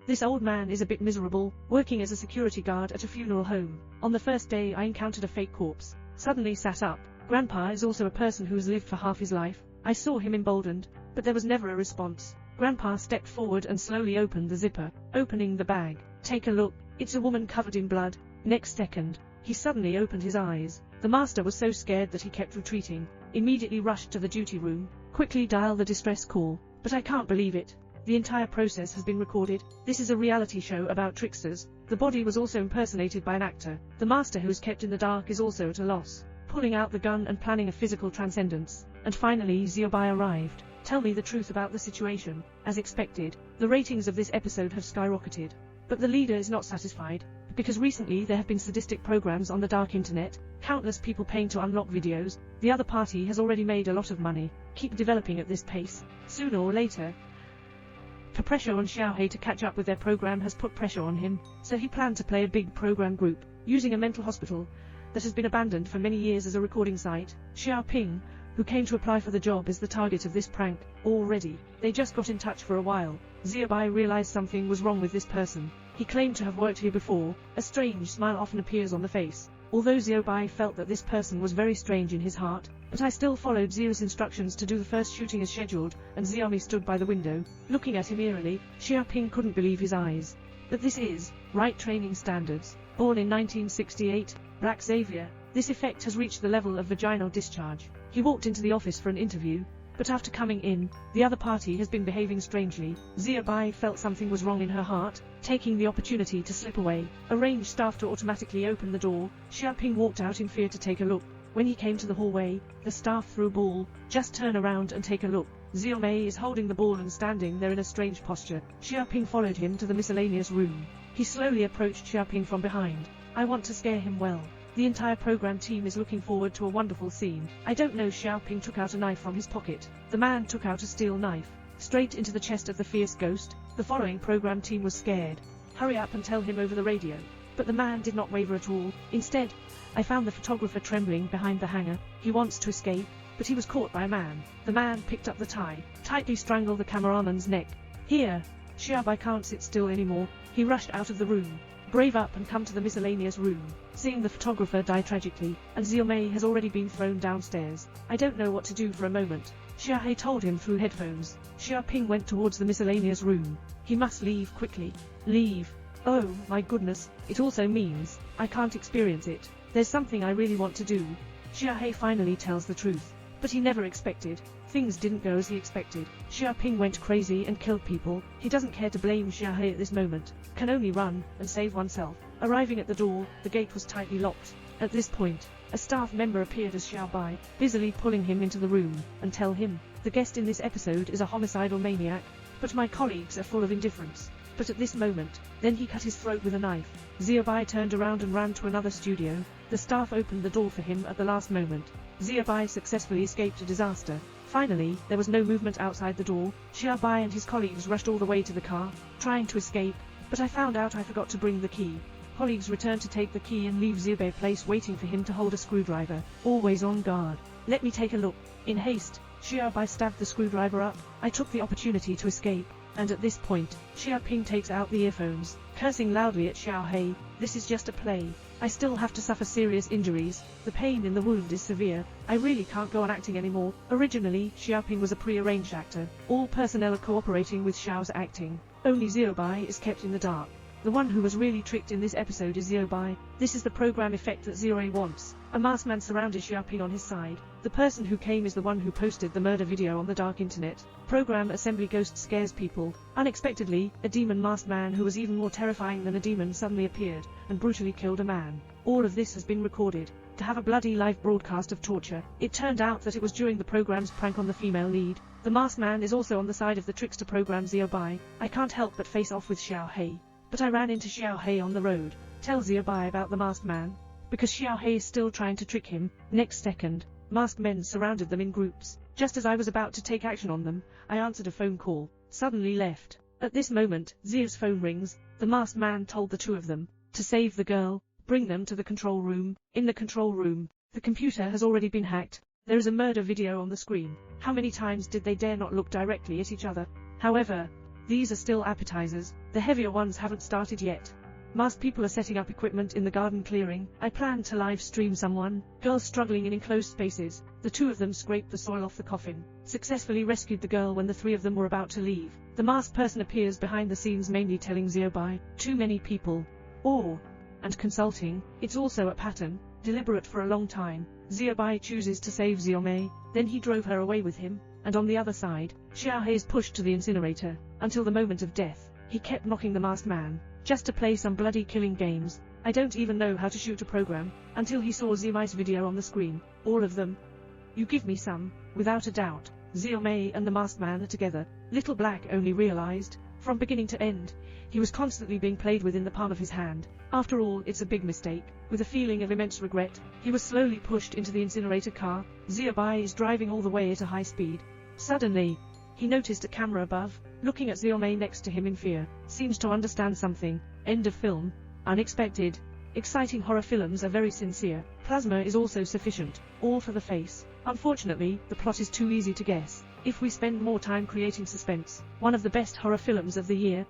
This old man is a bit miserable, working as a security guard at a funeral home. On the first day I encountered a fake corpse. Suddenly sat up. Grandpa is also a person who has lived for half his life. I saw him emboldened, but there was never a response. Grandpa stepped forward and slowly opened the zipper, opening the bag. Take a look, it's a woman covered in blood. Next second, he suddenly opened his eyes. The master was so scared that he kept retreating, immediately rushed to the duty room, quickly dialed the distress call. But I can't believe it. The entire process has been recorded. This is a reality show about tricksters. The body was also impersonated by an actor. The master who is kept in the dark is also at a loss, pulling out the gun and planning a physical transcendence. And finally Ziobai arrived. Tell me the truth about the situation. As expected, the ratings of this episode have skyrocketed. But the leader is not satisfied, because recently there have been sadistic programs on the dark internet, countless people paying to unlock videos. The other party has already made a lot of money. Keep developing at this pace. Sooner or later, the pressure on Xiaohei to catch up with their program has put pressure on him, so he planned to play a big program group, using a mental hospital that has been abandoned for many years as a recording site. Xiaoping, who came to apply for the job, is the target of this prank. Already, they just got in touch for a while. Ziobai realized something was wrong with this person. He claimed to have worked here before. A strange smile often appears on the face. Although Ziobai felt that this person was very strange in his heart, but I still followed Zio's instructions to do the first shooting as scheduled, and Xiaomi stood by the window, looking at him eerily. Xiaoping couldn't believe his eyes. But this is right training standards. Born in 1968, Black Xavier, this effect has reached the level of vaginal discharge. He walked into the office for an interview, but after coming in, the other party has been behaving strangely. Ziobai felt something was wrong in her heart, taking the opportunity to slip away, arranged staff to automatically open the door. Xiaoping walked out in fear to take a look. When he came to the hallway, the staff threw a ball. Just turn around and take a look. Xiaomei is holding the ball and standing there in a strange posture. Xiaoping followed him to the miscellaneous room. He slowly approached Xiaoping from behind. I want to scare him well. The entire program team is looking forward to a wonderful scene. I don't know. Xiaoping took out a knife from his pocket. The man took out a steel knife, straight into the chest of the fierce ghost. The following program team was scared. Hurry up and tell him over the radio. But the man did not waver at all. Instead, I found the photographer trembling behind the hangar. He wants to escape, but he was caught by a man. The man picked up the tie, tightly strangled the cameraman's neck. Here, Xiaobai can't sit still anymore. He rushed out of the room. Brave up and come to the miscellaneous room. Seeing the photographer die tragically, and Xiaomei has already been thrown downstairs. I don't know what to do for a moment. Xiaohei told him through headphones. Xiaoping went towards the miscellaneous room. He must leave quickly. Leave. Oh, my goodness, it also means I can't experience it. There's something I really want to do. Xiaohei finally tells the truth. But he never expected. Things didn't go as he expected. Xiaoping went crazy and killed people. He doesn't care to blame Xiaohei at this moment. Can only run and save oneself. Arriving at the door, the gate was tightly locked. At this point, a staff member appeared as Xiaobai, busily pulling him into the room, and tell him, the guest in this episode is a homicidal maniac, but my colleagues are full of indifference. But at this moment, then he cut his throat with a knife. Ziobai turned around and ran to another studio. The staff opened the door for him at the last moment. Ziobai successfully escaped a disaster. Finally, there was no movement outside the door. Xiaobai and his colleagues rushed all the way to the car, trying to escape, but I found out I forgot to bring the key. Colleagues returned to take the key and leave Ziobai place waiting for him to hold a screwdriver, always on guard. Let me take a look. In haste, Xiaobai stabbed the screwdriver up. I took the opportunity to escape, and at this point, Xiaoping takes out the earphones, cursing loudly at Xiaohei. This is just a play. I still have to suffer serious injuries. The pain in the wound is severe. I really can't go on acting anymore. Originally, Xiaoping was a pre-arranged actor. All personnel are cooperating with Xiao's acting. Only Ziobai is kept in the dark. The one who was really tricked in this episode is Ziobai. This is the program effect that Ziobai wants. A masked man surrounded Xiaoping on his side. The person who came is the one who posted the murder video on the dark internet. Program assembly ghost scares people. Unexpectedly, a demon masked man who was even more terrifying than a demon suddenly appeared, and brutally killed a man. All of this has been recorded. To have a bloody live broadcast of torture. It turned out that it was during the program's prank on the female lead. The masked man is also on the side of the trickster program Ziobai. I can't help but face off with Xiaohei. But I ran into Xiaohei on the road. Tell Ziobai about the masked man. Because Xiaohei is still trying to trick him. Next second, masked men surrounded them in groups. Just as I was about to take action on them, I answered a phone call. Suddenly left. At this moment, Zio's phone rings. The masked man told the two of them to save the girl, bring them to the control room. In the control room, the computer has already been hacked. There is a murder video on the screen. How many times did they dare not look directly at each other? However, These are still appetizers, the heavier ones haven't started yet. Masked people are setting up equipment in the garden clearing. I plan to live stream someone. Girls struggling in enclosed spaces. The two of them scraped the soil off the coffin, successfully rescued the girl when the three of them were about to leave. The masked person appears behind the scenes, mainly telling Xiaobai, too many people. And consulting. It's also a pattern, deliberate for a long time. Xiaobai chooses to save Xiaomei, then he drove her away with him, and on the other side, Xiaohe is pushed to the incinerator. Until the moment of death, he kept knocking the masked man, just to play some bloody killing games. I don't even know how to shoot a program, until he saw Xiaomei's video on the screen. All of them. You give me some, without a doubt. Xiaomei and the masked man are together. Little Black only realized, from beginning to end, he was constantly being played with in the palm of his hand. After all, it's a big mistake. With a feeling of immense regret, he was slowly pushed into the incinerator car. Xiaobai is driving all the way at a high speed. Suddenly, he noticed a camera above, looking at Xiaomei next to him in fear. Seems to understand something. End of film. Unexpected. Exciting horror films are very sincere. Plasma is also sufficient. All for the face. Unfortunately, the plot is too easy to guess. If we spend more time creating suspense, one of the best horror films of the year,